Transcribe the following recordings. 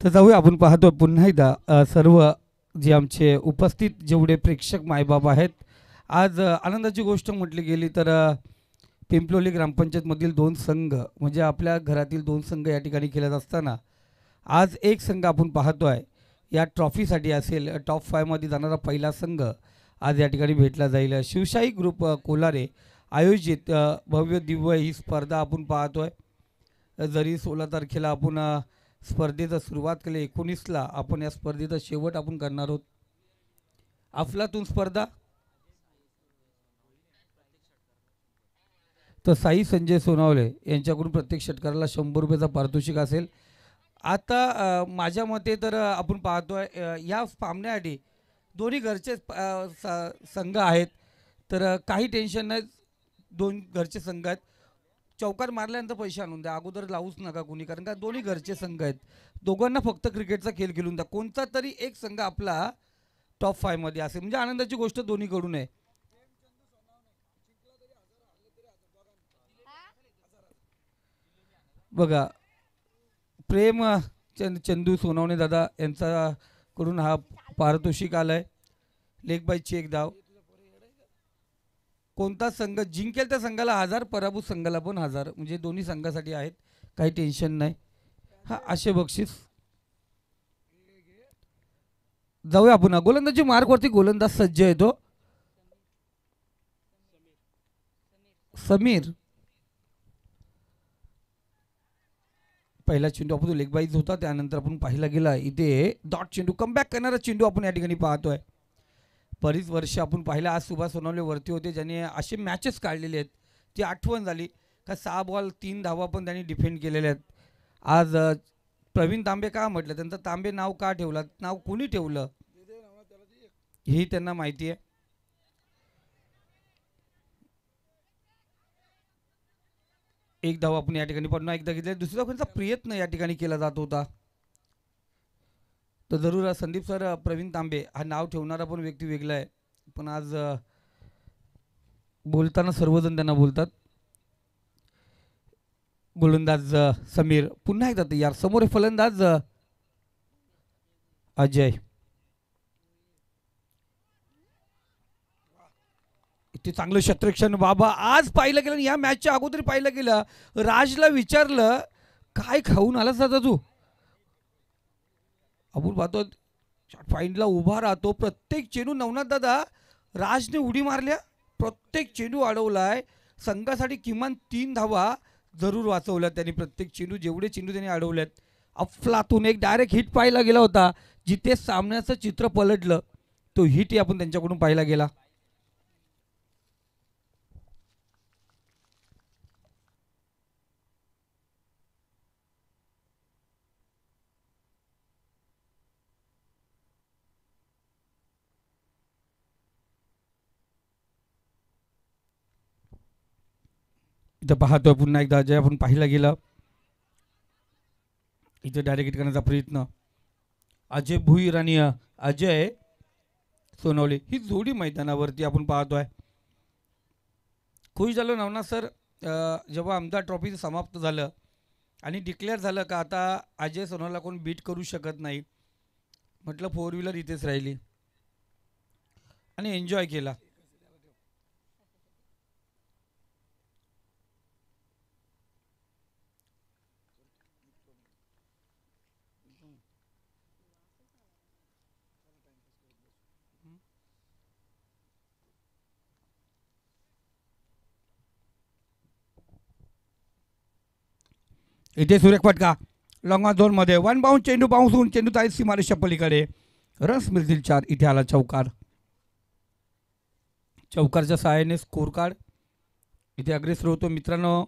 तर जाऊया आपण पाहतो पुन्हा एकदा सर्व जे आमचे उपस्थित जेवढे प्रेक्षक मायबाप आहेत. आज आनंदाची गोष्ट म्हटली गेली तर पिंपलोली ग्रामपंचायतमधील दोन संघ म्हणजे आपल्या घरातील दोन संघ या ठिकाणी खेळत असताना आज एक संघ आपण पाहतोय या ट्रॉफीसाठी असेल टॉप 5 मध्ये जाणारा पहिला संघ आज या ठिकाणी भेटला जाईल. शिवशाही ग्रुप कोलारे आयोजित भव्य दिव्य ही स्पर्धा आपण पाहतोय. जरी 16 तारखेला आपण स्पर्धेचा सुरुवात केली 19ला आपण या स्पर्धेचा शेवट आपण करणार आहोत. अफलातून स्पर्धा तर साई संजय सोनावले यांच्याकडून प्रत्येक षटकाराला 100 रुपयाचा पारितोषिक असेल. आता माझ्या मते तर आपण पाहतोय या सामन्यासाठी दोन्ही घरचे संघ आहेत. तर काही टेन्शन नाही. दोन घरचे संघ आहेत. चौकार मारल्यानंतर पैसे आणून द्या. अगोदर लावूच नका कोणी कारण का दोन्ही घरचे संघ आहेत. दोघांना फक्त क्रिकेटचा खेळ खेळून द्या. कोणता तरी एक संघ आपला टॉप 5 मध्ये असेल म्हणजे आनंदाची गोष्ट दोन्हीकडून आहे. बघा प्रेम चंदू सोनवणे दादा यांच्याकडून हा पारितोषिक आलाय. लेग बाय चेक धाव. कोणता संघ जिंकेल त्या संघाला 1000 पराभूत संघाला पण 1000 म्हणजे दोन्ही संघासाठी आहेत. काही टेन्शन नाही. हा असे बक्षीस जाऊया आपण गोलंदाजी मार्कवरती गोलंदाज सज्ज येतो समीर. पहिला चेंडू आपण लेग बाईज होता त्यानंतर आपण पाहिला गेला इथे डॉट चेंडू कमबॅक करणारा चेंडू आपण या ठिकाणी पाहतोय. बरीच वर्ष आपण पाहिलं आज सुभाष सोनवणे वरती होते ज्याने असे मॅचेस काढलेले आहेत. ती आठवण झाली का 6 बॉल 3 धावा पण त्यांनी डिफेंड केलेले आहेत. आज प्रवीण तांबे का म्हटलं त्यांचं तांबे नाव का ठेवलं नाव कोणी ठेवलं हेही त्यांना माहिती आहे. एक धाव आपण या ठिकाणी पुन्हा एकदा घेतले. दुसऱ्या कोणता प्रयत्न या ठिकाणी केला जात होता. तर जरूर संदीप सर प्रवीण तांबे हा नाव ठेवणारा पण व्यक्ती वेगळा आहे. पण आज बोलताना सर्वजण त्यांना बोलतात. गोलंदाज समीर पुन्हा एकदा तयार. समोर फलंदाज अजय. इथे चांगलं क्षेत्ररक्षण बाबा आज पाहिलं गेलं. या मॅचच्या अगोदर पाहिलं गेलं राजला विचारलं काय खाऊन आलास दादा तू. आपण पाहतो फाईनला उभा राहतो. प्रत्येक चेंडू नवनाथ दादा राजने उडी मारल्या. प्रत्येक चेंडू अडवलाय. संघासाठी किमान 3 धावा जरूर वाचवल्या त्यांनी. प्रत्येक चेंडू जेवढे चेंडू त्यांनी अडवल्यात. अफलातून एक डायरेक्ट हिट पाहायला गेला होता जिथे सामन्याचं चित्र पलटलं. तो हिट आपण त्यांच्याकडून पाहायला गेला. इथं पाहतोय पुन्हा एकदा अजय आपण पाहिला गेला. इथे डायरेक्ट करण्याचा प्रयत्न अजय भुईर आणि अजय सोनवले ही जोडी मैदानावरती आपण पाहतोय. खुश झालो नवनाथ सर जेव्हा आमदार ट्रॉफी समाप्त झालं आणि डिक्लेअर झालं का आता अजय सोनवला कोण बीट करू शकत नाही. म्हटलं 4 व्हीलर इथेच राहिली आणि एन्जॉय केला. इथे सुरेख फटका लॉंग झोनमध्ये 1 बाउंड चेंडू बाउन्स होऊन चेंडू जाईल सीमारेषा पलीकडे. रन्स मिळतील 4. इथे आला चौकार. चौकारच्या सहाय्याने स्कोर कार्ड इथे अग्रेसर होतो. मित्रांनो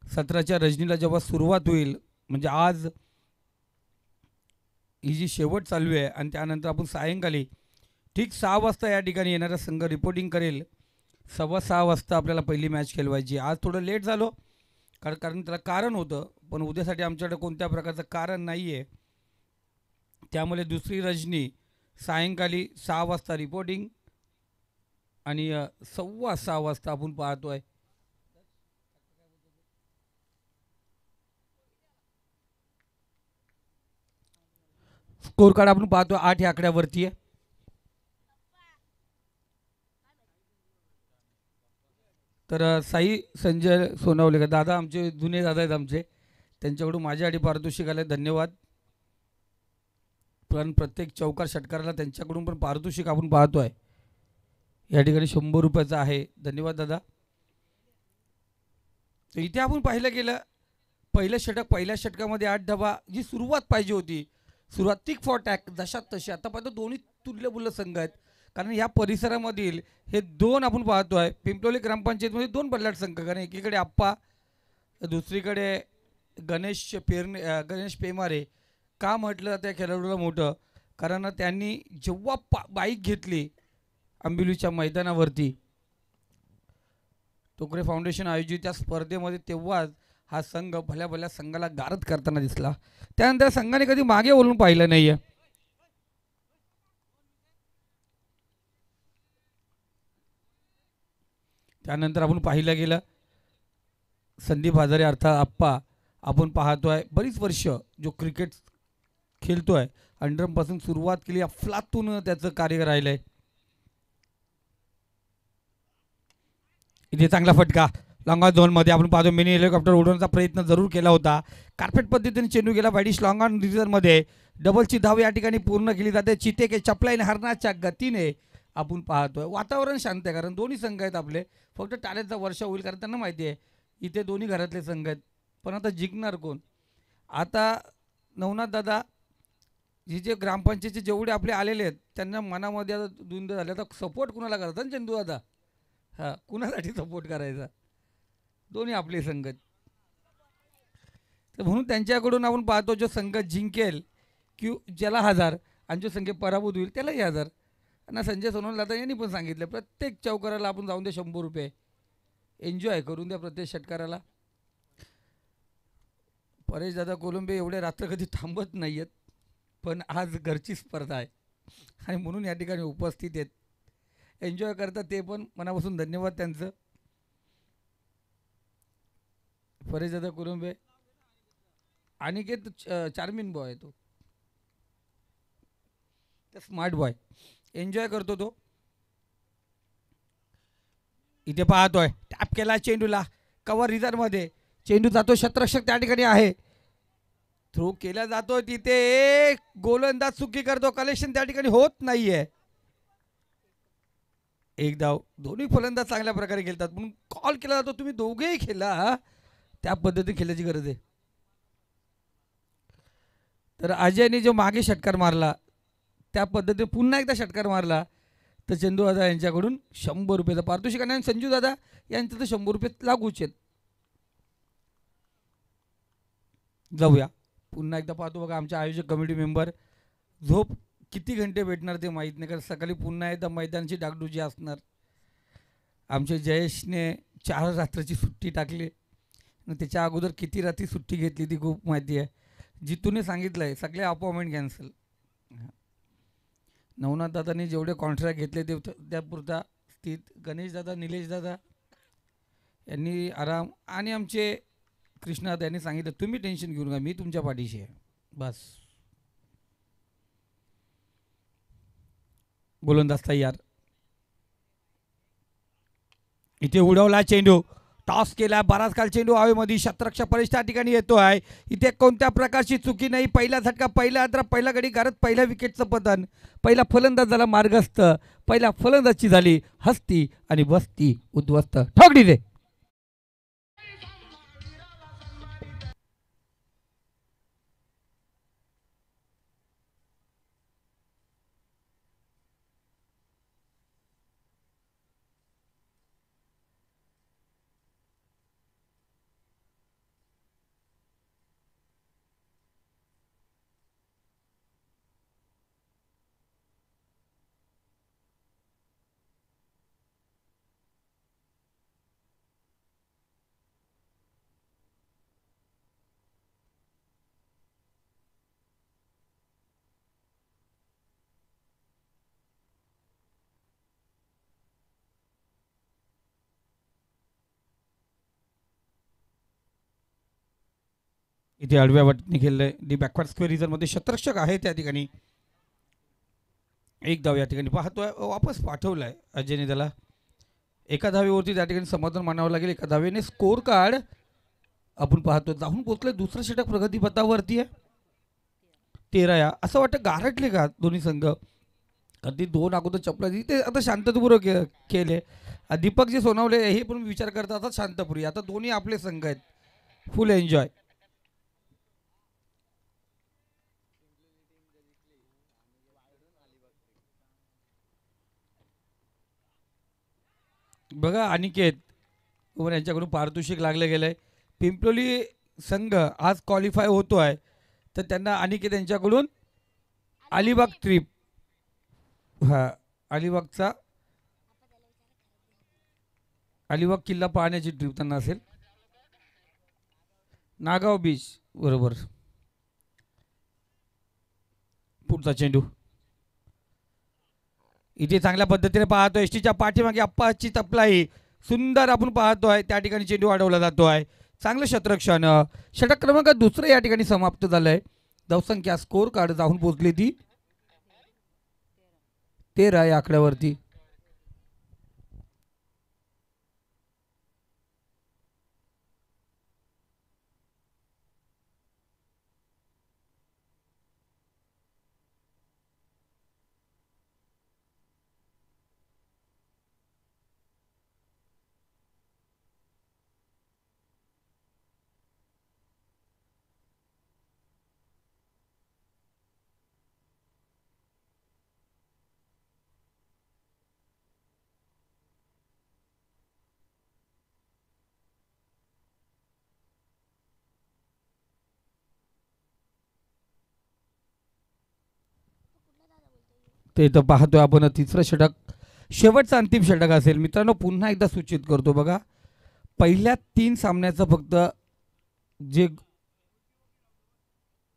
17च्या रजनीला जेव्हा सुरुवात होईल म्हणजे आज ही जी शेवट चालू आहे आणि त्यानंतर आपण सायंकाळी ठीक 6 वाजता या ठिकाणी येणारा संघ रिपोर्टिंग करेल. 6:15 वाजता आपल्याला पहिली मॅच खेळवायची. आज थोडं लेट झालो कारण त्याला कारण होतं, पण उद्यासाठी आमच्याकडे कोणत्या प्रकारचं कारण नाही आहे. त्यामुळे दुसरी रजनी सायंकाळी 6 वाजता रिपोर्टिंग आणि 6:15 वाजता आपण पाहतोय स्कोर कार्ड. आपण पाहतोय 8 या आकड्यावरती आहे. तर साई संजय सोनवले का दादा, आमचे जुने दादा आहेत आमचे, त्यांच्याकडून माझ्यासाठी पारितोषिक आले, धन्यवाद. पण प्रत्येक चौकार षटकाराला त्यांच्याकडून पण पारितोषिक आपण पाहतोय या ठिकाणी 100 रुपयाचं आहे, धन्यवाद दादा. तर इथे आपण पाहिलं गेलं, पहिलं षटक, पहिल्या षटकामध्ये 8 धावा, जी सुरुवात पाहिजे होती, सुरुवात तिक फॉर टॅक जशात तशी. आता पाहतो दोन्ही तुल्यबुल्य संघ आहेत, कारण या परिसरामधील हे दोन आपण पाहतोय पिंपलोली ग्रामपंचायतमध्ये दोन बल्लाट संघ, कारण एकीकडे आप्पा, दुसरीकडे गणेश पेमारे. का म्हटलं त्या खेळाडूला मोठं, कारण त्यांनी जेव्हा बाईक घेतली आंबिवलीच्या मैदानावरती टोकरे फाउंडेशन आयोजित त्या स्पर्धेमध्ये, तेव्हाच हा संघ भल्या भल्या संघाला गारद करताना दिसला. त्यानंतर संघाने कधी मागे वळून पाहिलं नाहीये. त्यानंतर आपण पाहिलं गेलं संदीप हजारे अर्थात आप्पा, आपण पाहतोय बरीच वर्ष जो क्रिकेट खेळतोय, अंडरपासून सुरुवात केली, अफलातून त्याचं कार्य राहिलंय. इथे चांगला फटका लॉंग झोनमध्ये आपण पाहतो, मिनी हेलिकॉप्टर उडवण्याचा प्रयत्न जरूर केला होता, कार्पेट पद्धतीने चेंडू गेला वाईडिश लॉंग ऑन रिझनमध्ये. डबलची धाव या ठिकाणी पूर्ण केली जाते. चिते के चपलाईने हरणाच्या गतीने आपण पाहतोय. वातावरण शांत आहे, कारण दोन्ही संघ आहेत आपले, फक्त टाळ्याचा वर्षा होईल, कारण त्यांना माहिती आहे इथे दोन्ही घरातले संघ आहेत. पण आता जिंकणार कोण? आता नवनाथ दादा, हे जे ग्रामपंचायतचे जेवढे आपले आलेले आहेत, त्यांना मनामध्ये आता धुंद झाले, आता सपोर्ट कुणाला करतात ना चंदू दादा? हां, कुणासाठी सपोर्ट करायचा? दोन्ही आपले संघ आहेत. तर म्हणून त्यांच्याकडून आपण पाहतो, जो संघ जिंकेल की ज्याला 1000, आणि जो संघ पराभूत होईल त्यालाही 1000. आणि संजय सोनवणे दादा यांनी पण सांगितलं, प्रत्येक चौकाराला आपण जाऊन द्या 100 रुपये, एन्जॉय करून द्या प्रत्येक षटकाराला. परेश दादा कोलंबे एवढे रात्र कधी थांबत नाही आहेत, पण आज घरची स्पर्धा आहे आणि म्हणून या ठिकाणी उपस्थित आहेत, एन्जॉय करतात ते पण. मनापासून धन्यवाद त्यांचं. परेश दादा कोलंबे, अनिकेत चार्मिन बॉय, तो स्मार्ट बॉय, एन्जॉय करतो तो. इथे पाहतोय टॅप केला चेंडूला, कव्हर रिझनमध्ये चेंडू जातो, शतरक्षक त्या ठिकाणी आहे, थ्रो केला जातो, तिथे एक गोलंदाज चुकी करतो, कलेक्शन त्या ठिकाणी होत नाहीये. एक धाव, दोन्ही फलंदाज चांगल्या प्रकारे खेळतात, म्हणून कॉल केला जातो तुम्ही दोघेही खेळा, त्या पद्धतीने खेळण्याची गरज आहे. तर अजयने जो मागे षटकार मारला त्या पद्धतीने पुन्हा एकदा षटकार मारला, तर चंदू दादा यांच्याकडून 100 रुपयाचं पारितोषिक, आणि संजू दादा यांचं तर 100 रुपये लागूच आहेत. जाऊया पुन्हा एकदा पाहतो. बघा आमचे आयोजक कमिटी मेंबर, झोप किती घंटे भेटणार ते माहीत नाही, कारण सकाळी पुन्हा एकदा मैदानाची डागडुजी असणार. आमच्या जयेशने 4 रात्रची सुट्टी टाकली, आणि त्याच्या अगोदर किती रात्री सुट्टी घेतली ती खूप माहिती आहे. जितूने सांगितलं आहे सगळे अपॉइंटमेंट कॅन्सल. नवनाथ दादांनी जेवढे कॉन्ट्रॅक्ट घेतले ते त्यापुरता स्थित. गणेश दादा, निलेश दादा यांनी आराम, आणि आमचे कृष्णादादा यांनी सांगितलं तुम्ही टेन्शन घेऊ नका, मी तुमच्या पाठीशी आहे, बस. गोलंदाज तयार, इथे उडवला चेंडू, टॉस केला, बराच काल चेंडू हवेमध्ये, शतरक्षक परेश त्या ठिकाणी येतो आहे. इथे कोणत्या प्रकारची चुकी नाही, पहिला झटका, पहिला अंतरा, पहिला गडी घरात, पहिल्या विकेटचं पतन, पहिला फलंदाज झाला मार्गस्थ, पहिल्या फलंदाजची झाली हस्ती आणि बस्ती उद्ध्वस्त. ठोकडी दे. इथे आडव्या वाटणी खेळलंय डी बॅकवर्ड स्क्वेअर रिझनमध्ये शतरक्षक आहे त्या ठिकाणी. एक धाव या ठिकाणी पाहतोय वापस पाठवलाय अजयने त्याला. एका धावेवरती त्या ठिकाणी समाधान मानावं लागेल. एका धावेने स्कोर कार्ड आपण पाहतो जाऊन पोहोचलोय. दुसरं षटक प्रगतीपथावरती आहे. 13 या असं वाटतं गारटले का दोन्ही संघ. अगदी दोन अगोदर चपला ते आता शांततापूर्वक केले. दीपक जे सोनवले हे पण विचार करतात आता शांतपुरी. आता दोन्ही आपले संघ आहेत फुल एन्जॉय. बघा अनिकेत कुमार यांच्याकडून पारितोषिक लागले गेलंय. पिंपलोली संघ आज क्वालिफाय होतो आहे तर त्यांना अनिकेत यांच्याकडून अलिबाग ट्रिप हा अलिबागचा अलिबाग किल्ला पाहण्याची ट्रिप त्यांना असेल. नागाव बीच बरोबर. पुढचा चेंडू इथे चांगल्या पद्धतीने पाहतो. एसटीच्या पाठीमागे अप्पाची तपलाई सुंदर आपण पाहतोय. त्या ठिकाणी चेंडू अडवला जातो आहे. चांगलं शतरक्षण. षटक क्रमांक दुसरं या ठिकाणी समाप्त झालंय. धावसंख्या स्कोर कार्ड जाऊन पोहोचली ती 13 या आकड्यावरती. ते तर पाहतोय आपण तिसरं षटक शेवटचं अंतिम षटक असेल. मित्रांनो पुन्हा एकदा सूचित करतो बघा पहिल्या 3 सामन्याचं फक्त जे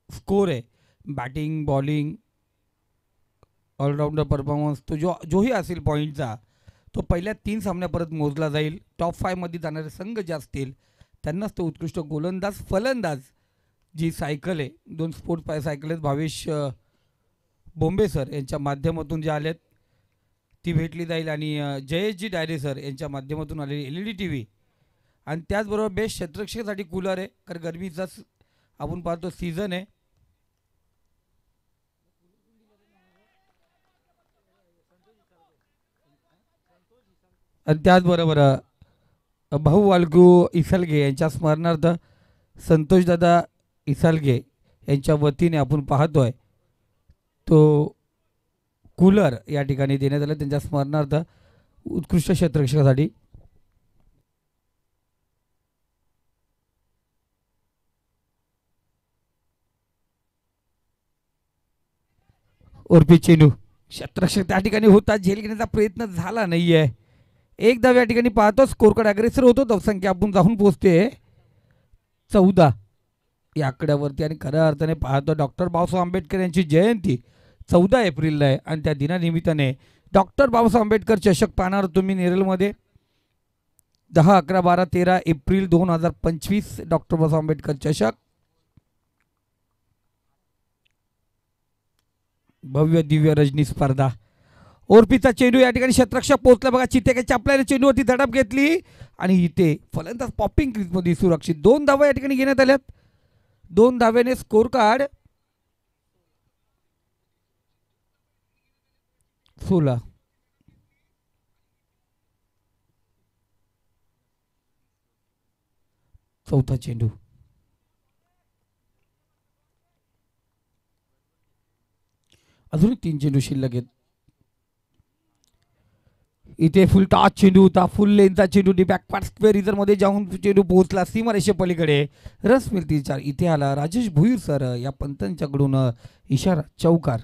स्कोर आहे बॅटिंग बॉलिंग ऑलराऊंडर परफॉर्मन्स तो जोही असेल पॉईंटचा तो पहिल्या 3 सामन्या परत मोजला जाईल. टॉप 5 मध्ये जाणारे संघ जे असतील त्यांनाच तो उत्कृष्ट गोलंदाज फलंदाज जी सायकल आहे 2 स्पोर्ट्स पाय सायकल आहेत भावेश बोंबे सर यांच्या माध्यमातून जे आलेत ती भेटली जाईल. आणि जयेशजी डायरे सर यांच्या माध्यमातून आलेली LED TV आणि त्याचबरोबर बेस्ट क्षेत्ररक्षकासाठी कूलर आहे कारण गरमीचा आपण पाहतो सीझन आहे. आणि त्याचबरोबर भाऊ वाल्गू इसालगे यांच्या स्मरणार्थ संतोषदादा इसालगे यांच्या वतीने आपण पाहतोय तो कूलर या ठिकाणी देण्यात आला त्यांच्या स्मरणार्थ उत्कृष्ट क्षेत्ररक्षकासाठी. उर्फी चेंडू क्षेत्ररक्षक त्या ठिकाणी होता. झेल घेण्याचा प्रयत्न झाला नाहीये. एक धाव या ठिकाणी पाहतो. स्कोर कार्ड अग्रेसर होतो. धावसंख्या आपण जाऊन पोहोचते 14 या आकड्यावरती. आणि खऱ्या अर्थाने पाहतो डॉक्टर बाबासाहेब आंबेडकर यांची जयंती 14 एप्रिलला आहे आणि त्या दिनानिमित्ताने डॉक्टर बाबासाहेब आंबेडकर चषक पाहणार तुम्ही नेरलमध्ये 10, 11, 12, 13 एप्रिल 2025 डॉक्टर बाबासाहेब आंबेडकर चषक. भव्य दिव्य रजनी स्पर्धा. ओरपीचा चेंडू या ठिकाणी क्षेत्ररक्षक पोहोचला बघा. चितेच्या आपल्याला चेंडूवरती धडप घेतली आणि इथे फलंदाज पॉपिंग क्रीजमध्ये सुरक्षित 2 धावा या ठिकाणी घेण्यात आल्यात. 2 धाव्याने स्कोर कार्ड 16. चौथा चेंडू अजून 3 चेंडू शिल्लक आहेत. इथे फुल टॉच चेंडू होता. फुल लेनचा चेंडू डी बॅकवर्ड स्क्वेअर रिझन मध्ये जाऊन चेंडू पोहोचला सीमारेषे पलीकडे. रस मिळतील 4. इथे आला राजेश भुईर सर या पंतांच्याकडून इशारा चौकार.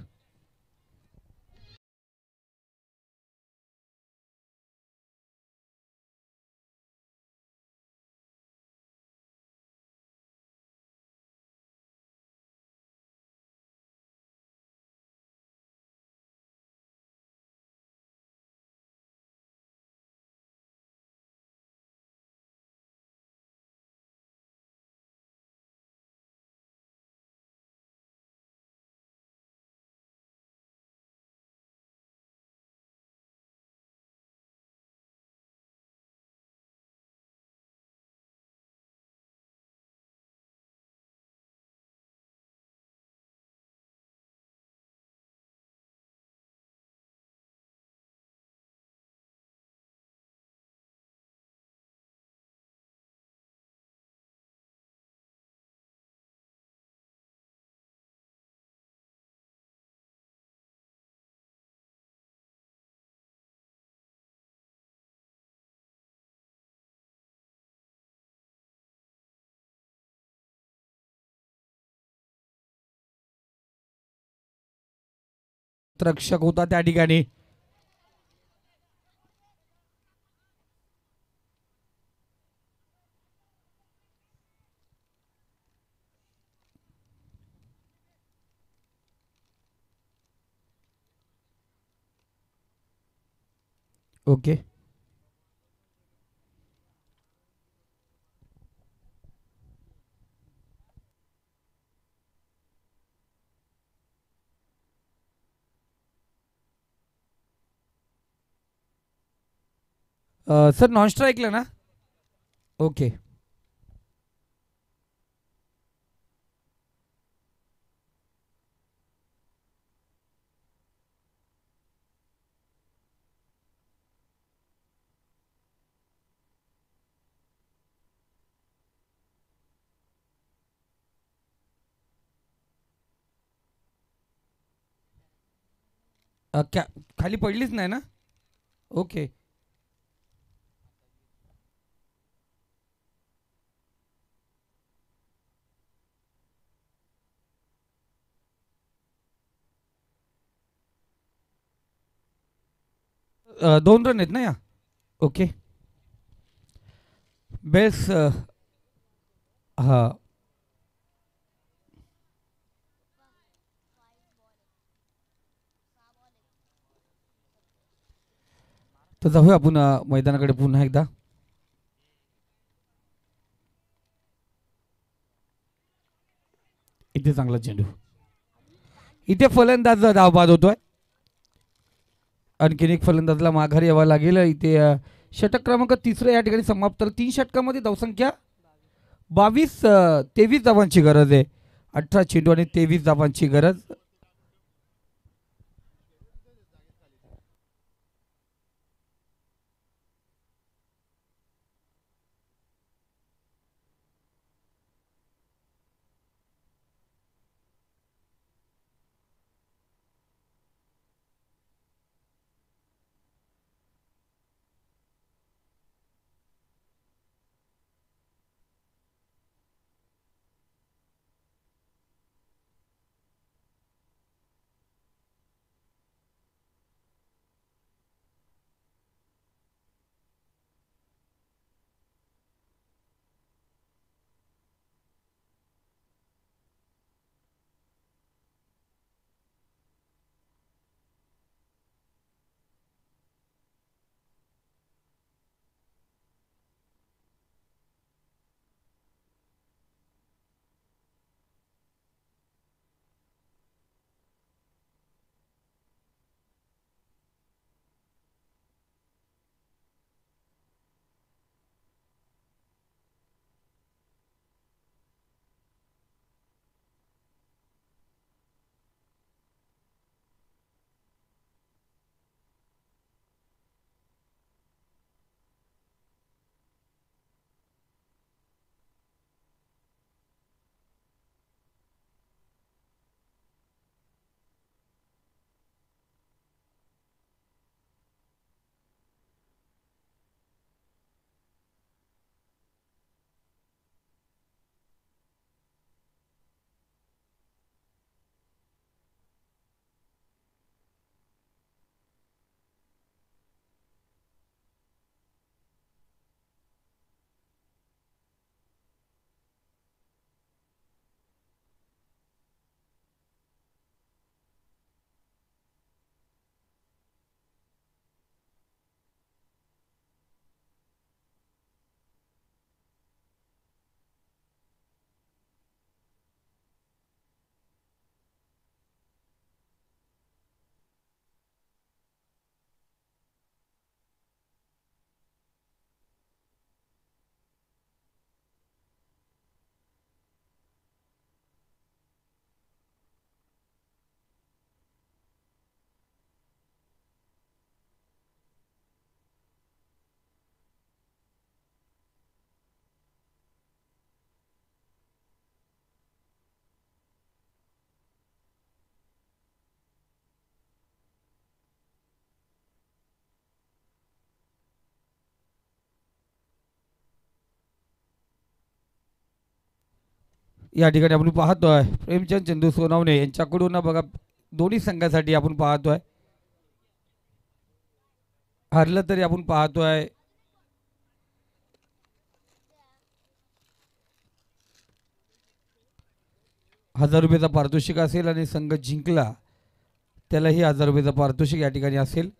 रक्षक होता त्या ठिकाणी. ओके. सर नॉन स्ट्राईकला ना. ओके. खाली पडलीच नाही ना. ओके. दोन रन आहेत ना या. ओके. बेस. हा. तर जाऊया आपण मैदानाकडे पुन्हा एकदा. इथे चांगला चेंडू. इथे फलंदाज धाव बाद होतोय. आणखीन एक फलंदाजला माघार यावा लागेल. इथे षटक क्रमांक तिसरं या ठिकाणी समाप्त. 3 षटकामध्ये धावसंख्या 22. 23 धावांची गरज आहे. 18 चेंडू आणि 23 धावांची गरज. या ठिकाणी आपण पाहतोय प्रेमचंद चंदू सोनावणे यांच्याकडून बघा दोन्ही संघासाठी आपण पाहतोय. हरलं तरी आपण पाहतोय 1000 रुपयाचा पारितोषिक असेल आणि संघ जिंकला त्यालाही 1000 रुपयाचा पारितोषिक या ठिकाणी असेल.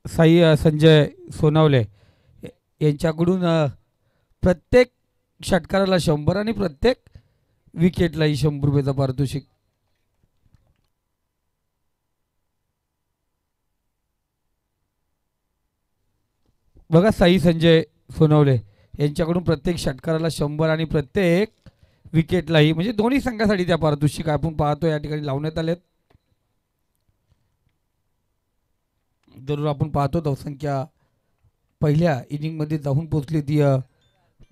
साई संजय सोनावले यांच्याकडून प्रत्येक षटकाराला 100 आणि प्रत्येक विकेटलाही 100 रुपयाचा पारितोषिक. बघा साई संजय सोनवले यांच्याकडून प्रत्येक षटकाराला 100 आणि प्रत्येक विकेटलाही म्हणजे दोन्ही संघासाठी त्या पारितोषिक आपण पाहतो या ठिकाणी लावण्यात आलेत. जरूर आपण पाहतो धावसंख्या पहिल्या इनिंगमध्ये जाऊन पोहोचली ती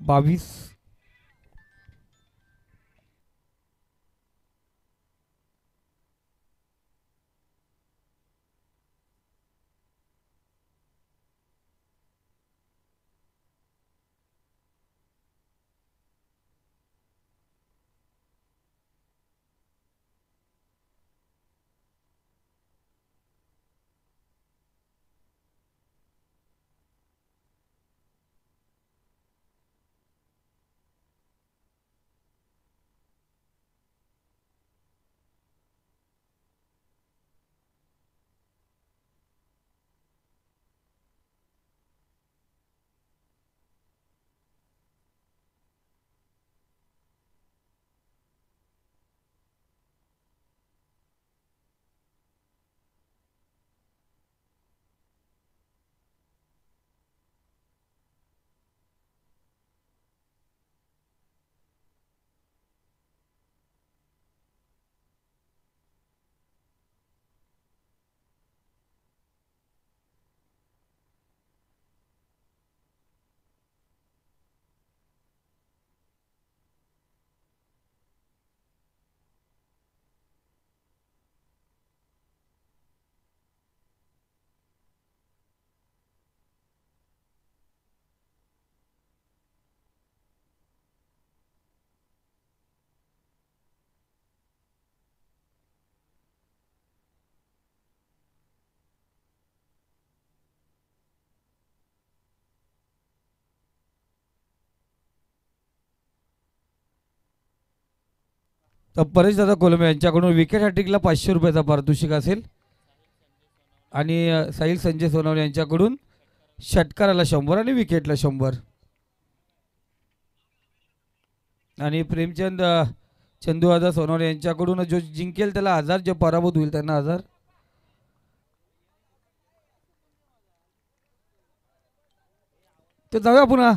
22. तर परेशदादा कोलमे यांच्याकडून विकेट हॅट्रिकला 500 रुपयाचा पारितोषिक असेल आणि साहिल संजय सोनवणे यांच्याकडून षटकाराला 100 आणि विकेटला 100. आणि प्रेमचंद चंदूदादा सोनवणे यांच्याकडून जो जिंकेल त्याला 1000, जो पराभूत होईल त्यांना 1000. तर जाऊया पुन्हा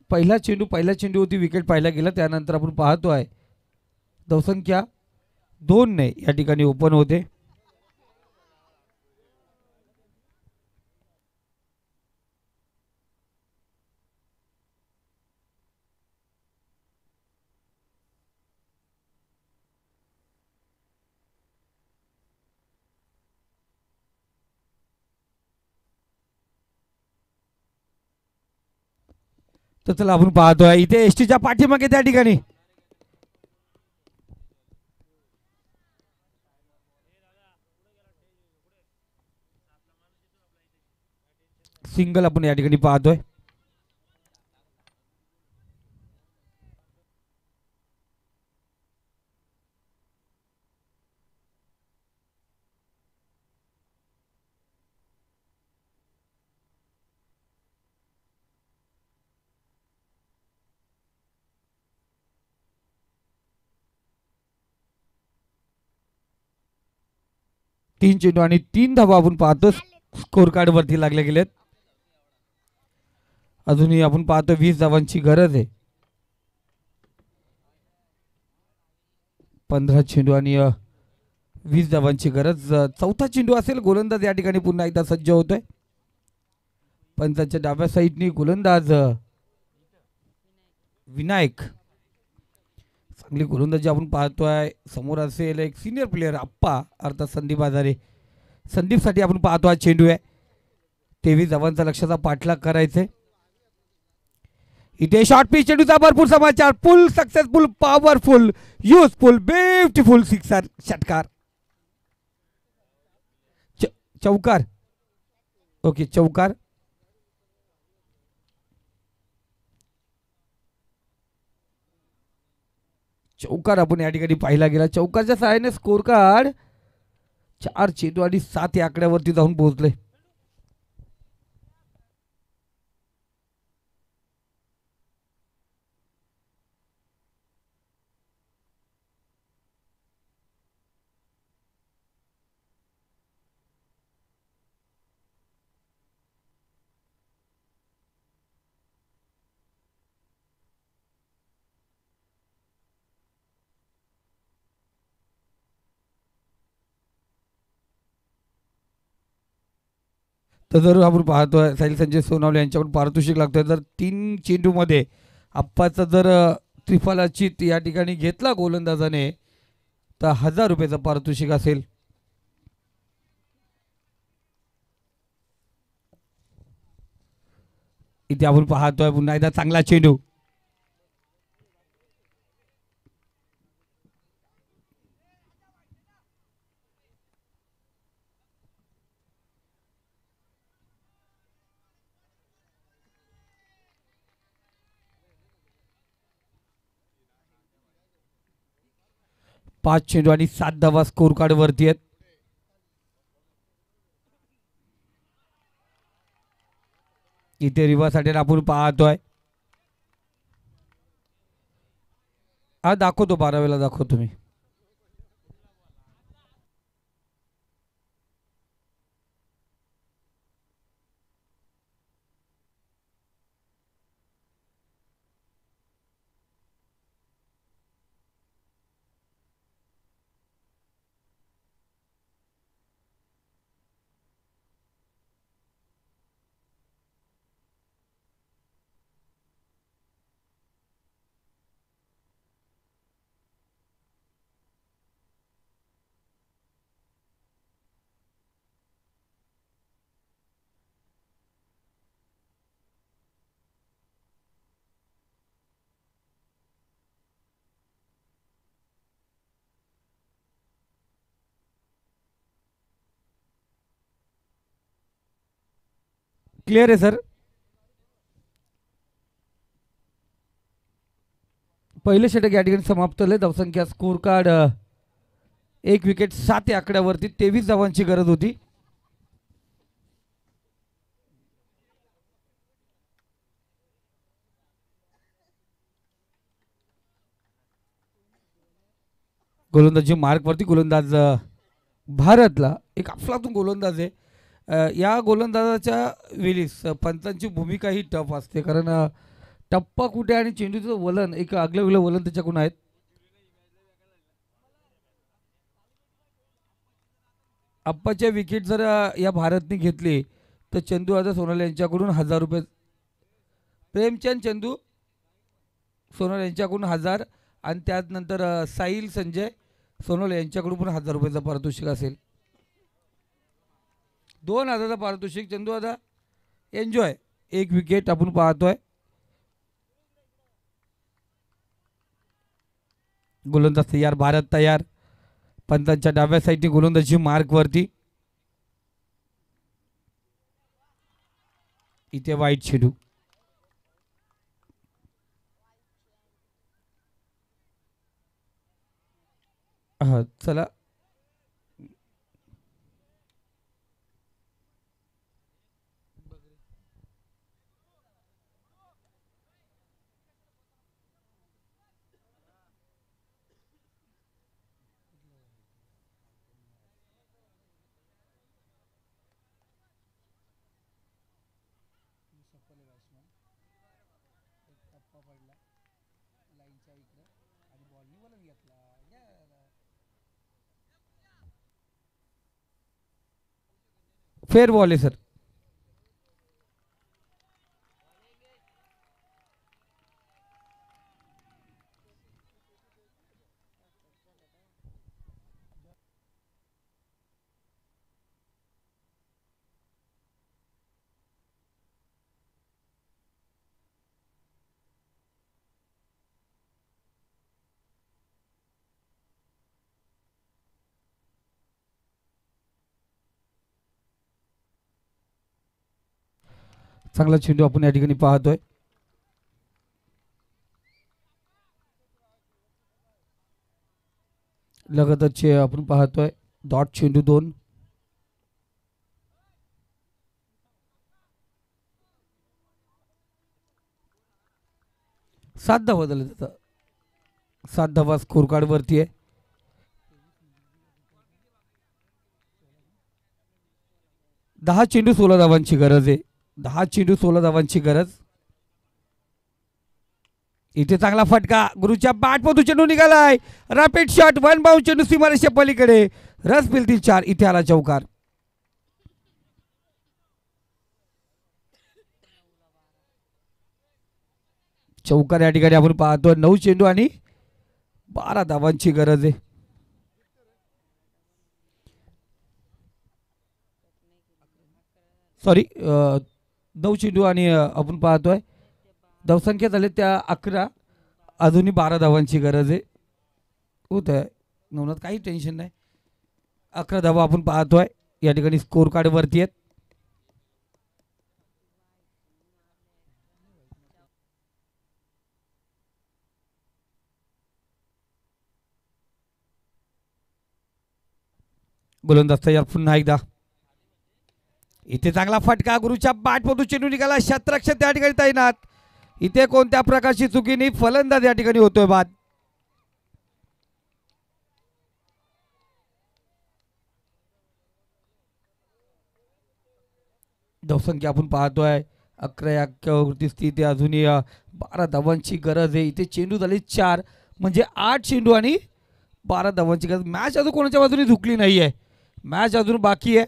पहिला चेंडू होती विकेट पाहायला गेला. त्यानंतर आपण पाहतो आहे धावसंख्या 2 या ठिकाणी ओपन होते. तर चला आपण पाहतोय इथे एसटीच्या पाठीमागे त्या ठिकाणी सिंगल आपण या ठिकाणी पाहतोय. तीन चेंडू आणि 3 धावा आपण पाहतो स्कोर कार्ड वरती लागले गेलेत. अजूनही आपण पाहतो 20 धावांची गरज आहे. 15 चेंडू आणि 20 धावांची गरज. चौथा चेंडू असेल. गोलंदाज या ठिकाणी पुन्हा एकदा सज्ज होतोय. पंचांच्या डाव्या साईडनी गोलंदाज विनायक. चांगली गोलंदाजी आपण पाहतोय. समोर असेल एक सिनियर प्लेयर आप्पा अर्थात संदीप आजारे. संदीपसाठी आपण पाहतो हा चेंडू आहे. 23 धावांचा लक्षाचा पाठलाग करायचे. इथे शॉर्ट पिच चेंडूचा भरपूर समाचार. Full successful, powerful, useful, beautiful sixer, षटकार, चौकार. ओके, चौकार. चौकार आपण या ठिकाणी पाहिला गेला. चौकारच्या सहाय्याने स्कोर कार्ड 4 चेंडू आणि 7 या आकड्यावरती जाऊन पोहोचले. तर जर आपण पाहतोय साहिल संजय सोनावले यांच्याकडून पारितोषिक लागतोय. जर 3 चेंडूमध्ये आप्पाचा जर त्रिफलाची या ठिकाणी घेतला गोलंदाजाने तर 1000 रुपयाचं पारितोषिक असेल. इथे आपण पाहतोय पुन्हा एकदा चांगला चेंडू. पाच चेंडू आणि 7 धावा स्कोर कार्ड वरती आहेत. इथे रिव्हर्ससाठी आपण पाहतोय. हा दाखवतो 12वेला दाखवतो मी. क्लियर आहे सर. पहिले षटक या ठिकाणी समाप्त झाले. धावसंख्या स्कोर कार्ड 1 विकेट 7 या आकड्यावरती. 23 धावांची गरज होती. गोलंदाजी मार्कवरती गोलंदाज भारतला एक अफलातून गोलंदाज आहे. या गोलंदाजाच्या वेळीस पंचांची भूमिका ही टफ असते कारण टप्पा कुठे आणि चेंडूचं वलन एक आगलं वेगळं वलन त्याच्याकडून आहेत. अप्पाच्या विकेट जर या भारतने घेतली तर चंदू आता सोनाल यांच्याकडून 1000 रुपये. प्रेमचंद चंदू सोनल यांच्याकडून 1000 आणि त्यानंतर साहिल संजय सोनल यांच्याकडून पण 1000 रुपयाचा पारितोषिक असेल. 2000चा पारितोषिक. चंदू आता एन्जॉय. 1 विकेट आपण पाहतोय. गोलंदाज तयार, भारत तयार. पंतांच्या डाव्या साईडने गोलंदाजी मार्कवरती. इथे वाईट चेंडू. हा चला. फेअर बॉल आहे सर. चांगला चेंडू आपण या ठिकाणी पाहतोय. लगतच आपण पाहतोय डॉट चेंडू 2. सात धावा झाले त्याचा. 7 धावा स्कोर कार्ड वरती आहे. दहा चेंडू 16 धावांची गरज आहे. 10 चेंडू 16 धावांची गरज. इथे चांगला फटका गुरुच्या बॅट मधून चेंडू निघालाय. रॅपिड शॉट 1 बाउंड चेंडू सीमारेषेच्या पलीकडे. रस पिलतील 4. इथे आला चौकार. चौकार या ठिकाणी आपण पाहतो. 9 चेंडू आणि 12 धावांची गरज आहे. सॉरी 9 चेंडू आणि आपण पाहतोय धावसंख्या झाले त्या 11. अजूनही 12 धावांची गरज आहे. होत आहे नवनाथ, काही टेन्शन नाही. 11 धावा आपण पाहतोय या ठिकाणी स्कोर कार्ड वरती आहेत. गोलंदाज तयार पुन्हा एकदा. इथे चांगला फटका गुरुच्या बॅटमधून चेंडू निघाला. क्षेत्ररक्षक त्या ठिकाणी तैनात. इथे कोणत्या प्रकारची चुकी नाही. फलंदाज या ठिकाणी होतोय बाद. धावसंख्या आपण पाहतोय 11 या अंकावरती स्थिती. अजूनही 12 धावांची गरज आहे. इथे चेंडू झाले 4 म्हणजे 8 चेंडू आणि 12 धावांची गरज. मॅच अजून कोणाच्या बाजूने झुकली नाही आहे. मॅच अजून बाकी आहे.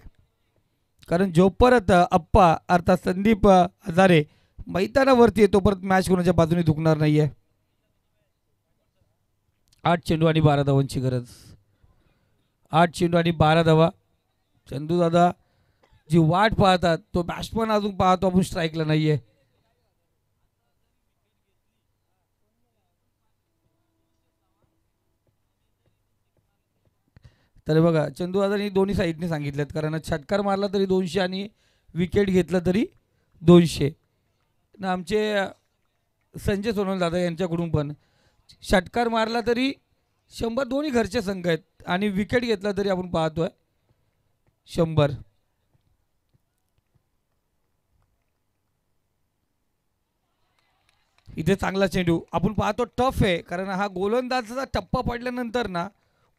कारण जोपर्यंत अप्पा अर्थात संदीप हजारे मैदानावरती येतो परत मॅच कोणाच्या बाजूने झुकणार नाही आहे. 8 चेंडू आणि 12 धावांची गरज. 8 चेंडू आणि 12 धावा. चंदू दादा जी वाट पाहतात तो बॅट्समन अजून पाहतो आपण स्ट्राईकला नाहीये. तर बघा चंदू दादांनी दोन्ही साईडने सांगितलेत. कारण षटकार मारला तरी 200 आणि विकेट घेतला तरी 200. ना आमचे संजय सोनवणे दादा यांच्याकडून पण षटकार मारला तरी 100. दोन्ही घरचे संघ आहेत आणि विकेट घेतला तरी आपण पाहतोय 100. इथे चांगला चेंडू आपण पाहतो. टफ आहे कारण हा गोलंदाजाचा टप्पा पडल्यानंतर ना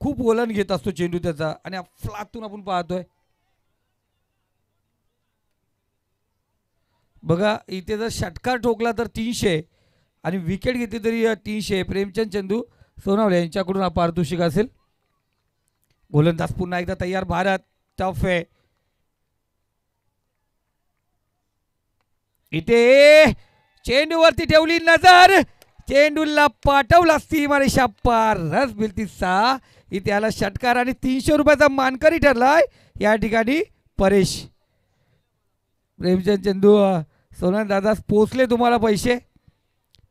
खूप ओलन घेत असतो चेंडू त्याचा. आणि फ्लातून आपण पाहतोय बघा इथे जर षटकार ठोकला तर 300 आणि विकेट घेतली तरी 300. प्रेमचंद चंदू सोनावणे यांच्याकडून हा पारितोषिक असेल. गोलंदाज पुन्हा एकदा तयार. भारत टफ आहे. इथे चेंडूवरती ठेवली नजर. चेंडूला पाठवला सीमारेषा पार. रस भिलती 6. इथे आला षटकार आणि 300 रुपयाचा मानकरी ठरलाय या ठिकाणी परेश. प्रेमचंद चंदू सोनवणे दादा पोचले तुम्हाला पैसे.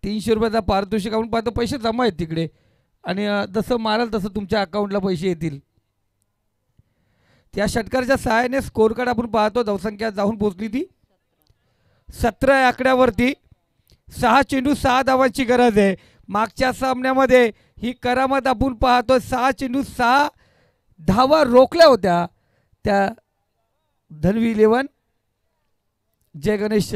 300 रुपयाचा पारितोषिक. आपण पाहतो पैसे जमा आहेत तिकडे आणि जसं माराल तसं तुमच्या अकाउंटला पैसे येतील. त्या षटकारच्या सहाय्याने स्कोर कार्ड आपण पाहतो. धावसंख्या जाऊन पोहोचली ती 17 आकड्यावरती. 6 चेंडू 6 धावांची गरज आहे. मागच्या सामन्यामध्ये ही करामत आपण पाहतो. 6 चेंडू 6 धावा रोखल्या होत्या त्या धनवी 11 जय गणेश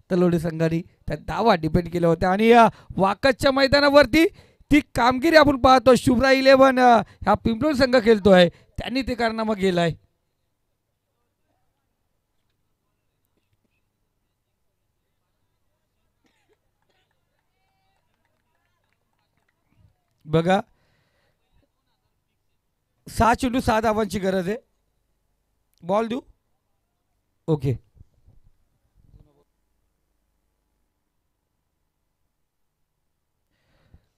तलोडे संघाने त्या धावा डिपेंड केल्या होत्या. आणि वाकदच्या मैदानावरती ती कामगिरी आपण पाहतो. शुभ्रा 11 हा पिंपळूण संघ खेळतोय त्यांनी ते कारनामा केलाय. बघा 6 चेंडू 6 धावांची गरज आहे. बॉल देऊ. ओके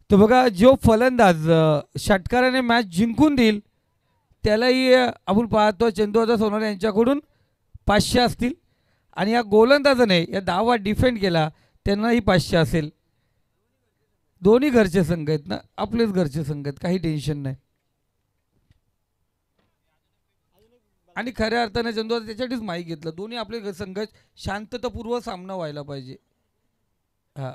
तर बघा जो फलंदाज षटकाराने मॅच जिंकून देईल त्यालाही आपण पाहतो चंदूदादा सोनवणे यांच्याकडून 500 असतील. आणि या गोलंदाजाने या धावा डिफेंड केला त्यांनाही 500 असेल. दोन्ही घरचे संघ आहेत ना. आपलेच घरचे संघ आहेत. काही टेन्शन नाही. आणि खऱ्या अर्थाने चंदू त्याच्यासाठीच माईक घेतलं. दोन्ही आपले संघ शांततापूर्व सामना व्हायला पाहिजे. हां,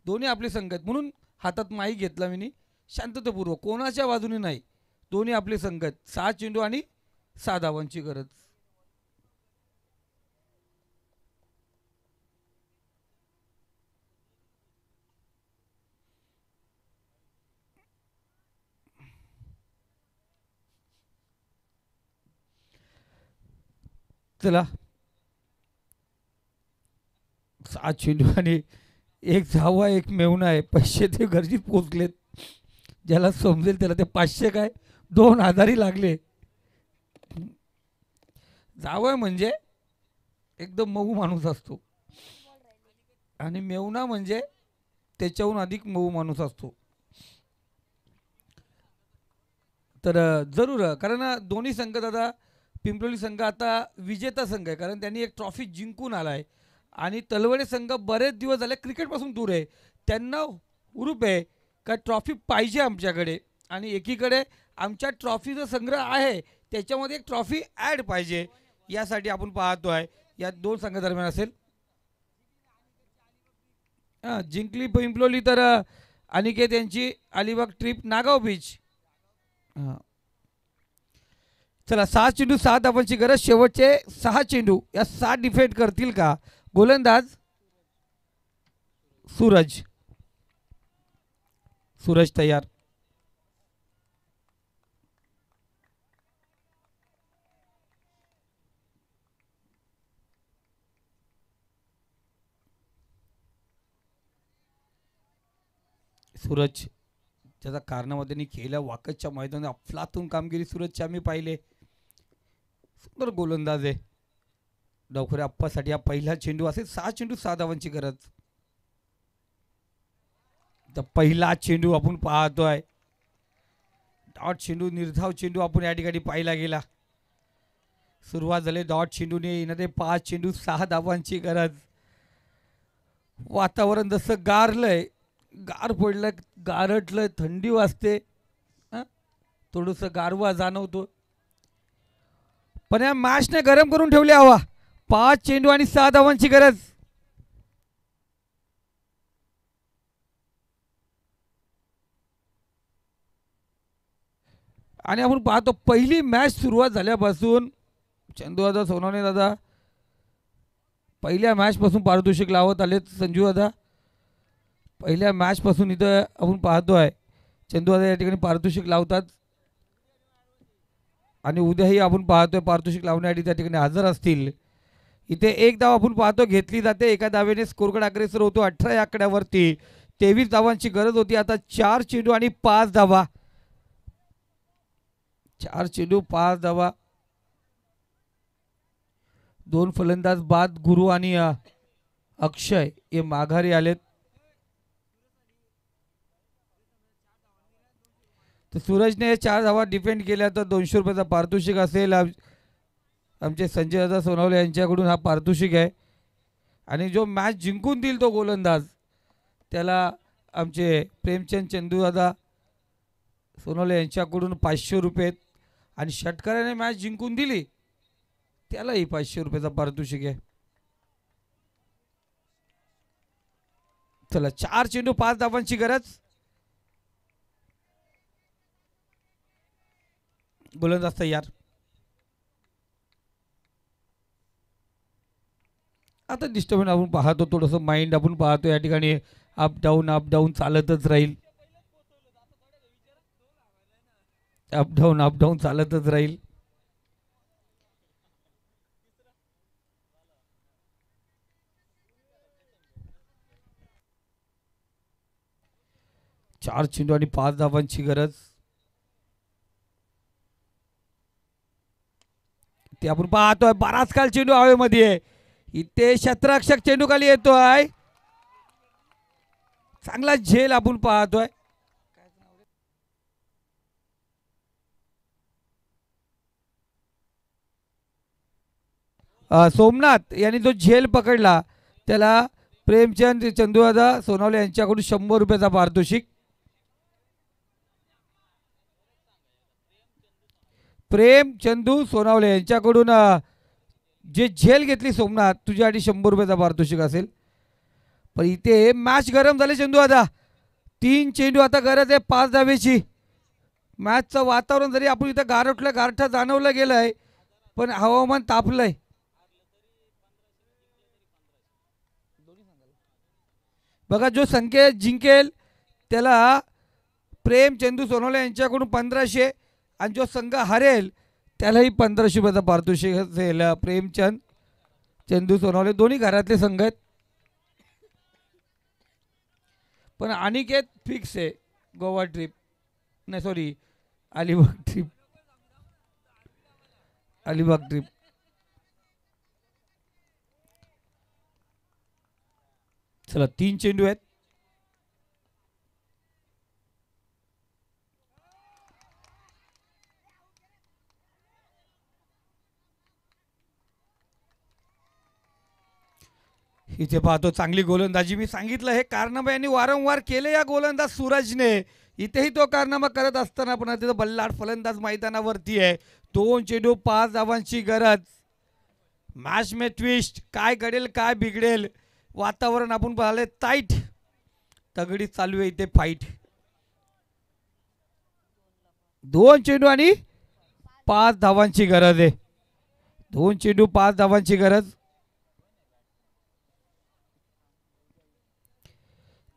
दोन्ही आपले संघ आहेत म्हणून हातात माईक घेतला मी, शांततापूर्वक कोणाच्या बाजूने नाही. दोन्ही आपले संघ आहेत. 6 चेंडू आणि 6 धावांची गरज. चला 7 चेंडू आणि एक धावा एक मेवणा आहे. पैसे ते गरजेत पोचलेत. ज्याला समजेल त्याला ते 500 काय 2 आधारी लागले. जावं म्हणजे एकदम मऊ माणूस असतो आणि मेवणा म्हणजे त्याच्याहून अधिक मऊ माणूस असतो. तर जरूर कारण दोन्ही संघ दादा पिंपलोली संघ आता विजेता संघ आहे कारण त्यांनी एक ट्रॉफी जिंकून आला आहे आणि तलवडे संघ बरेच दिवस झाले क्रिकेटपासून दूर आहे. त्यांना हुरूप आहे का ट्रॉफी पाहिजे आमच्याकडे आणि एकीकडे आमच्या ट्रॉफीचा संग्रह आहे त्याच्यामध्ये एक ट्रॉफी ॲड पाहिजे. यासाठी आपण पाहतो आहे या दोन संघादरम्यान असेल. हां, जिंकली पिंपलोली तर अनिकेत यांची अलिबाग ट्रिप नागाव बीच. हां, चला 6 चेंडू 6 धावांची गरज. शेवटचे 6 चेंडू या 7 डिफेंड करतील का? गोलंदाज सूरज. सूरज तयार. सूरज त्याचा कारणामध्ये त्यांनी केल्या वाकतच्या मैदानात अफलातून कामगिरी सूरजची आम्ही पाहिले. सुंदर गोलंदाज आहे. डावखुऱ्या अप्पासाठी हा पहिला चेंडू असेल. 6 चेंडू 6 धावांची गरज. तर पहिला चेंडू आपण पाहतोय. डॉट चेंडू निर्धाव चेंडू आपण या ठिकाणी पाहिला गेला. सुरुवात झाली डॉट चेंडूने. येणारे 5 चेंडू 6 धावांची गरज. वातावरण जसं गारलंय गार पडलं गारटलं थंडी वाजते. थोडंसं गारवा जाणवतो पण या मॅचने गरम करून ठेवली हवा. 5 चेंडू आणि 6 धावांची गरज. आणि आपण पाहतो पहिली मॅच सुरुवात झाल्यापासून चंदू दादा सोनवणे दादा पहिल्या मॅचपासून पारितोषिक लावत आलेत. संजू दादा पहिल्या मॅचपासून इथं आपण पाहतोय चंदू दादा या ठिकाणी पारितोषिक लावतात आणि उद्याही आपण पाहतोय पारितोषिक लावण्यासाठी त्या ठिकाणी हजर असतील. इथे एक धाव आपण पाहतो घेतली जाते. एका धावेने स्कोरकडे अग्रेसर होतो 18 या आकड्यावरती. 23 धावांची गरज होती. आता 4 चेंडू आणि 5 धावा. 4 चेंडू 5 धावा. 2 फलंदाज बाद. गुरु आणि अक्षय हे माघारी आलेत. तर सूरजने 4 धावा डिफेंड केल्या तर 200 रुपयाचा पारितोषिक असेल. आमचे संजय दादा सोनवणे यांच्याकडून हा पारितोषिक आहे आणि जो मॅच जिंकून देईल तो गोलंदाज त्याला आमचे प्रेमचंद चंदू दादा सोनवणे यांच्याकडून 500 रुपये आणि षटकाराने मॅच जिंकून दिली त्यालाही 500 रुपयाचा पारितोषिक आहे. चला 4 चेंडू 5 धावांची गरज. गोलंदाज तयार. आता डिस्टर्बन्स आपण पाहतो थोडंसं माइंड आपण पाहतो या ठिकाणी अप डाऊन चालतच राहील. अप डाऊन चालतच राहील. चार चेंडू आणि 5 धावांची गरज. ते आपण पाहतोय बराच काल चेंडू हवेमध्ये. इथे क्षेत्ररक्षक चेंडू खाली येतोय. चांगला झेल आपण पाहतोय. सोमनाथ यांनी जो झेल पकडला त्याला प्रेमचंद चंदूदादा सोनवणे यांच्याकडून 100 रुपयाचा पारितोषिक. प्रेम चंदू सोनावले यांच्याकडून जे झेल घेतली सोमनाथ तुझ्यासाठी 100 रुपयाचा पारितोषिक असेल. पण इथे मॅच गरम झाली चंदू. आता 3 चेंडू आता गरज आहे 5 धावेची. मॅचचं वातावरण जरी आपण इथं गारठा जाणवलं गेलंय पण हवामान तापलंय. बघा जो संकेत जिंकेल त्याला प्रेम चंदू सोनवणे यांच्याकडून 1500 आणि जो संघ हरेल त्यालाही 1500 रुपयाचा पारितोषिक असेल. प्रेमचंद चंदू सोनवणे दोन्ही घरातले संघ आहेत. पण अनिकेत फिक्स आहे गोवा ट्रिप नाही sorry Alibag trip. Alibag trip चला 3 चेंडू आहेत. इथे पाहतो चांगली गोलंदाजी. मी सांगितलं हे कारनामा यांनी वारंवार केले या गोलंदाज सूरजने. इथेही तो कारनामा करत असताना पण तिथं बल्लाड फलंदाज मैदानावरती आहे. 2 चेंडू 5 धावांची गरज. मॅच में ट्विस्ट. काय घडेल काय बिघडेल वातावरण आपण पाहिले टाईट. तगडी चालू आहे इथे फाईट. 2 चेंडू आणि 5 धावांची गरज आहे. 2 चेंडू 5 धावांची गरज.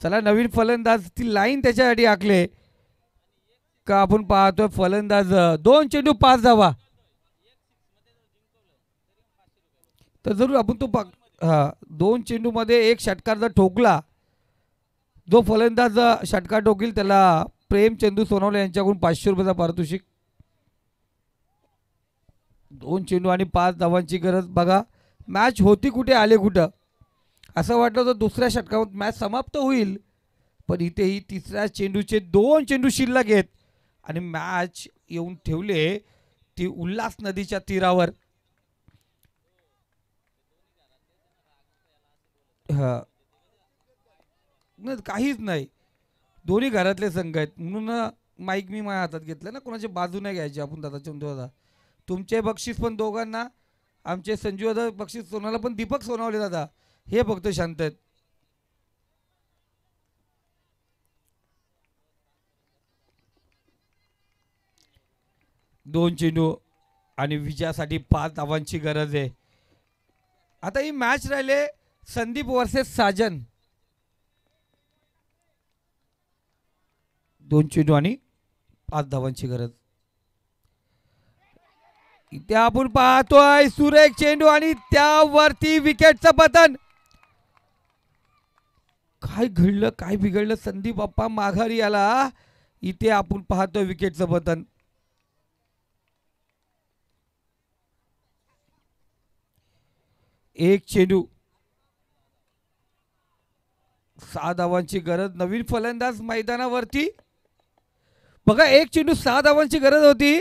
चला नवीन फलंदाज ती लाईन त्याच्यासाठी आखले का आपण पाहतोय. फलंदाज 2 चेंडू 5 धावा तर जरूर आपण तो 2 चेंडू मध्ये 1 षटकार जर ठोकला जो फलंदाज षटकार ठोकील त्याला प्रेम चंदू सोनवणे यांच्याकडून 500 रुपयाचा पारितोषिक. 2 चेंडू आणि 5 धावांची गरज. बघा मॅच होती कुठे आले कुठं. असं वाटलं तर दुसऱ्या षटकावर मॅच समाप्त होईल पण इथेही तिसऱ्या चेंडूचे 2 चेंडू शिल्लक आहेत आणि मॅच येऊन ठेवले ती उल्हास नदीच्या तीरावर. काहीच नाही दोन्ही घरातले संघ आहेत म्हणून माईक मी माझ्या हातात घेतलं ना. कोणाची बाजू नाही घ्यायची आपण. दादा चंदू दादा तुमचे बक्षीस पण दोघांना. आमचे संजू दादा बक्षीस सोनाला पण दीपक सोनावले दादा हे फक्त शांत आहेत. दोन चेंडू आणि विजयासाठी 5 धावांची गरज आहे. आता ही मॅच राहिले संदीप वर्सेस साजन. 2 चेंडू आणि 5 धावांची गरज. इथे आपण पाहतोय सुरेख चेंडू आणि त्यावरती विकेटचं पतन. काय घडलं काय बिघडलं संदीप बाप्पा माघारी आला. इथे आपण पाहतोय विकेटचं पतन. एक चेंडू 6 धावांची गरज. नवीन फलंदाज मैदानावरती. बघा 1 चेंडू 6 धावांची गरज होती.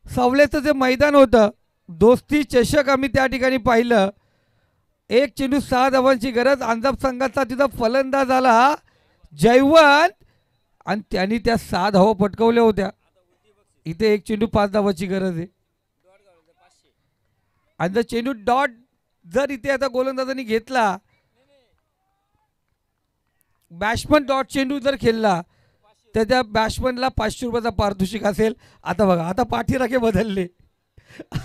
सावलेचं जे मैदान होतं दोस्ती चषक आम्ही त्या ठिकाणी पाहिलं. 1 चेंडू 6 धावांची गरज. अंजाब संघाचा तिथं फलंदाज आला जयवंत आणि त्यांनी त्या 6 धावा पटकवल्या होत्या. इथे 1 चेंडू 5 धावाची गरज आहे. आणि जर चेंडू डॉट जर इथे आता गोलंदाजांनी घेतला बॅट्समन डॉट चेंडू जर खेळला तर त्या बॅट्समनला 500 रुपयाचा पारितोषिक असेल. आता बघा आता पाठीराखे बदलले.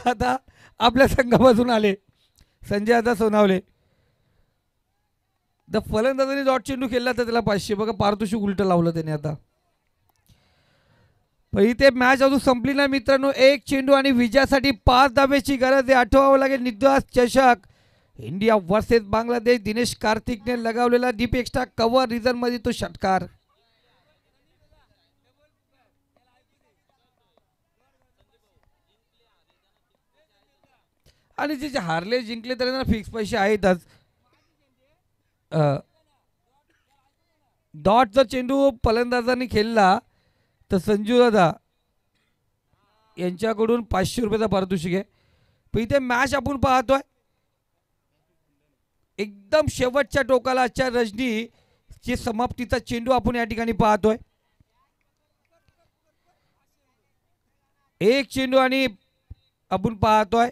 आता आपल्या संघापासून आले संजय आता सोनावले. जर फलंदाजांनी डॉट चेंडू खेळला तर त्याला 500. बघा पारितोषिक उलटं लावलं त्याने. आता पण इथे मॅच अजून संपली नाही मित्रांनो. 1 चेंडू आणि विजयासाठी 5 धावेची गरज आहे. आठवावं लागेल निदास चषक इंडिया वर्सेस बांगलादेश. दिनेश कार्तिकने लगावलेला डीप एक्स्ट्रा कव्हर रिझन मध्ये तो षटकार. आणि जे हारले जिंकले तरी त्यांना फिक्स पैसे आहेतच. डॉट जर चेंडू फलंदाजांनी खेळला तर संजू दादा यांच्याकडून 500 रुपयाचा पारितोषिक आहे. पण इथे मॅच आपण पाहतोय एकदम शेवटच्या टोकाला आजच्या रजनी ची समाप्तीचा चेंडू आपण या ठिकाणी पाहतोय. एक चेंडू आणि आपण पाहतोय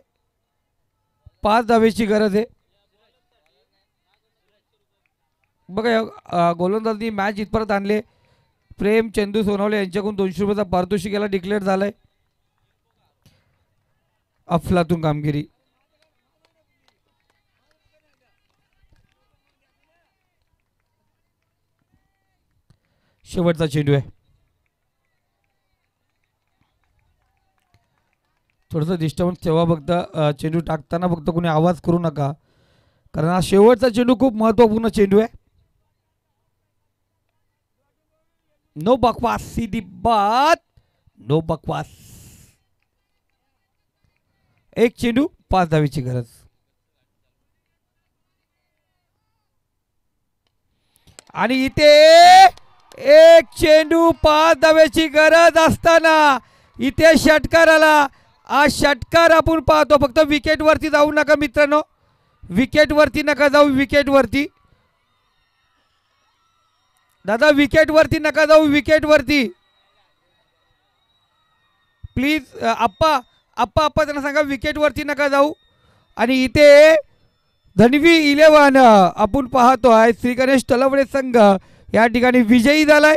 5 धावेची गरज आहे. बघा गोलंदाजांनी मॅच इथपर्यंत आणले. प्रेम चंदू सोनवणे यांच्याकडून 200 रुपयाचा पारितोषिकाला डिक्लेअर झालाय. अफलातून कामगिरी. शेवटचा चेंडू आहे. थोडंसं डिस्टर्बन्स ठेवा फक्त. चेंडू टाकताना फक्त कोणी आवाज करू नका, कारण हा शेवटचा चेंडू खूप महत्त्वपूर्ण चेंडू आहे. नो बकवास, सीधी बात, नो बकवास. एक चेंडू 5 धावेची गरज. आणि इथे एक चेंडू 5 धावेची गरज असताना इथे षटकार आला. हा षटकार आपण पाहतो. फक्त विकेट वरती जाऊ नका मित्रांनो, विकेट वरती नका जाऊ, विकेट वरती दादा, विकेट वरती नका जाऊ, विकेट वरती प्लीज. आप्पा आप्पा आप्पा त्यांना सांगा विकेट वरती नका जाऊ. आणि इथे धनवी 11 आपण पाहतोय श्री गणेश तलवडे संघ या ठिकाणी विजयी झालाय.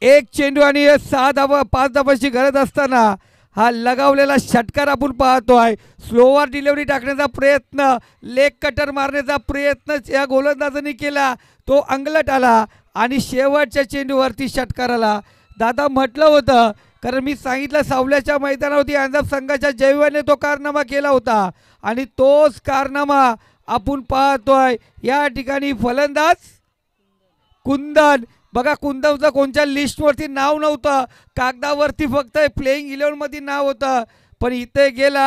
एक चेंडू आणि 6 धावा 5 धावांची गरज असताना हा लगावलेला षटकार आपण पाहतोय. स्लोवर डिलिव्हरी टाकण्याचा प्रयत्न, लेग कटर मारण्याचा प्रयत्न या गोलंदाजांनी केला, तो अंगलट आला आणि शेवटच्या चेंडूवरती षटकार आला. दादा म्हटलं होतं, कारण मी सांगितलं सावल्याच्या मैदानावरती अंजाब संघाच्या जैवाने तो कारनामा केला होता आणि तोच कारनामा आपण पाहतोय या ठिकाणी. फलंदाज कुंदन. बघा कुंदनचं कोणत्या लिस्टवरती नाव नव्हतं, कागदावरती फक्त प्लेइंग 11 मध्ये नाव होतं, पण इथे गेला